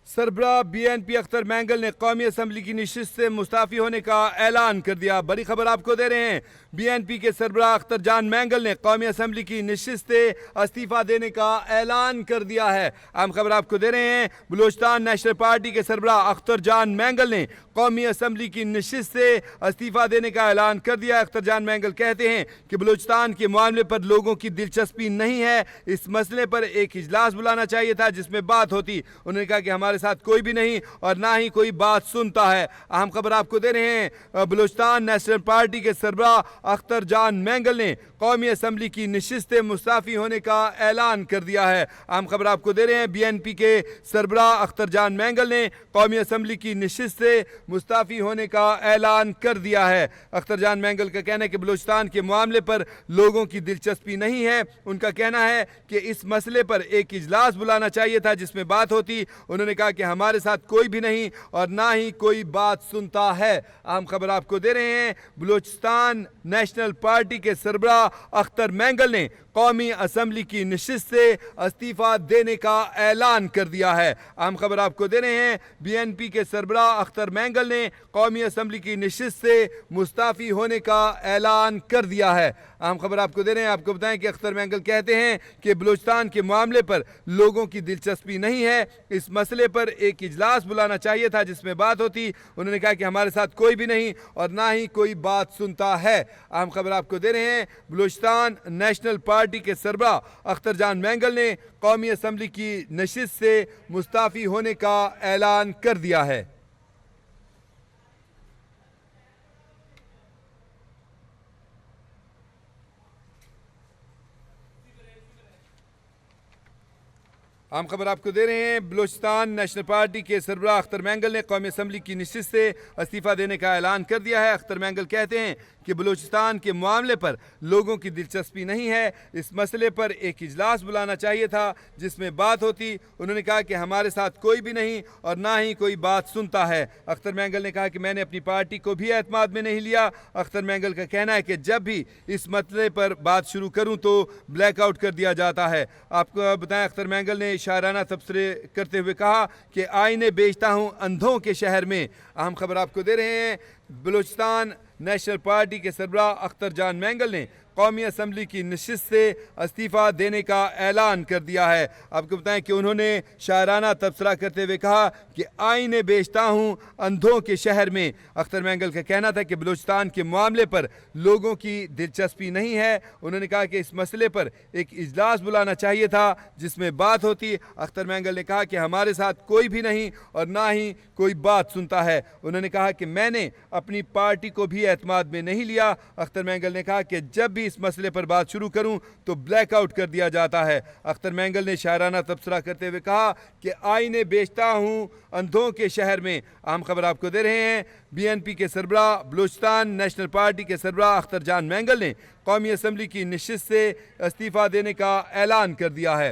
सरबराह BNP Akhtar mangle ने कौमी assembly की नशिस्त से मुस्ताफ़ी होने का ऐलान कर दिया। बड़ी खबर आपको दे रहे हैं, BNP के सरबराह अख्तर जान मैंगल ने कौमी असम्बली की नशिस्त से इस्तीफ़ा देने का ऐलान कर दिया है। अहम खबर आपको दे रहे हैं, बलूचिस्तान नेशनल पार्टी के सरबराह अख्तर जान मैंगल ने कौमी असम्बली की नशिस्त से इस्तीफ़ा देने का ऐलान कर दिया। अख्तर जान मैंगल कहते हैं कि बलूचिस्तान के मामले पर लोगों की दिलचस्पी नहीं है, इस मसले पर एक इजलास बुलाना चाहिए था जिसमें बात होती। उन्होंने कहा कि हमारे साथ कोई भी नहीं और ना ही कोई बात सुनता है। अहम खबर आपको दे रहे हैं, बलूचिस्तान नेशनल पार्टी के सरबराह अख्तर जान मैंगल ने कौमी असम्बली की नशिस्त से मुस्ताफ़ी होने का ऐलान कर दिया है। अहम खबर आपको दे रहे हैं, BNP के सरबराह अख्तर जान मैंगल ने कौमी असम्बली की नशिस्त से मुस्ताफ़ी होने का ऐलान कर दिया है। अख्तर जान मैंगल का कहना है कि बलूचिस्तान के मामले पर लोगों की दिलचस्पी नहीं है। उनका कहना है कि इस मसले पर एक इजलास बुलाना चाहिए था जिसमें बात होती। उन्होंने कहा कि हमारे साथ कोई भी नहीं और ना ही कोई बात सुनता है। अहम खबर आपको दे रहे हैं, बलूचिस्तान नेशनल पार्टी के सरबराह अख्तर मैंगल ने कौमी असम्बली की नशिस्त से इस्तीफ़ा देने का ऐलान कर दिया है। अहम खबर आपको दे रहे हैं, BNP के सरबराह अख्तर मैंगल ने कौमी असम्बली की नशिस्त से मुस्ताफ़ी होने का ऐलान कर दिया है। अहम खबर आपको दे रहे हैं, आपको बताएं कि अख्तर मैंगल कहते हैं कि बलूचिस्तान के मामले पर लोगों की दिलचस्पी नहीं है, इस मसले पर एक इजलास बुलाना चाहिए था जिसमें बात होती। उन्होंने कहा कि हमारे साथ कोई भी नहीं और ना ही कोई बात सुनता है। अहम खबर आपको दे रहे हैं, बलूचिस्तान नेशनल पार्टी के सरबराह अख्तर जान मैंगल ने कौमी असम्बली की नशिस्त से मुस्ताफ़ी होने का ऐलान कर दिया है। हम खबर आपको दे रहे हैं, बलूचिस्तान नेशनल पार्टी के सरबराह अख्तर मैंगल ने कौमी असम्बली की नशिस्त से इस्तीफ़ा देने का ऐलान कर दिया है। अख्तर मैंगल कहते हैं कि बलूचिस्तान के मामले पर लोगों की दिलचस्पी नहीं है, इस मसले पर एक इजलास बुलाना चाहिए था जिसमें बात होती। उन्होंने कहा कि हमारे साथ कोई भी नहीं और ना ही कोई बात सुनता है। अख्तर मैंगल ने कहा कि मैंने अपनी पार्टी को भी एतमाद में नहीं लिया। अख्तर मैंगल का कहना है कि जब भी इस मसले पर बात शुरू करूँ तो ब्लैकआउट कर दिया जाता है। आपको बताएं, अख्तर मैंगल ने शायराना तबसरे करते हुए कहा कि आईने बेचता हूँ अंधों के शहर में। अहम खबर आपको दे रहे हैं, बलूचिस्तान नेशनल पार्टी के सरबराह अख्तर जान मैंगल ने कौमी असम्बली की नशिस्त से इस्तीफ़ा देने का ऐलान कर दिया है। आपको बताएं कि उन्होंने शायराना तबसरा करते हुए कहा कि आईने बेचता हूँ अंधों के शहर में। अख्तर मैंगल का कहना था कि बलूचिस्तान के मामले पर लोगों की दिलचस्पी नहीं है। उन्होंने कहा कि इस मसले पर एक इजलास बुलाना चाहिए था जिसमें बात होती। अख्तर मैंगल ने कहा कि हमारे साथ कोई भी नहीं और ना ही कोई बात सुनता है। उन्होंने कहा कि मैंने अपनी पार्टी को भी एतमाद में नहीं लिया। अख्तर मैंगल ने कहा कि जब भी इस मसले पर बात शुरू करूं तो ब्लैकआउट कर दिया जाता है। अख्तर मैंगल ने शायराना तबसरा करते हुए कहा कि आईने बेचता हूं अंधों के शहर में। अहम खबर आपको दे रहे हैं, BNP के सरबराह बलूचिस्तान नेशनल पार्टी के सरबराह अख्तर जान मैंगल ने कौमी असम्बली की नशिस्त से इस्तीफ़ा देने का ऐलान कर दिया है।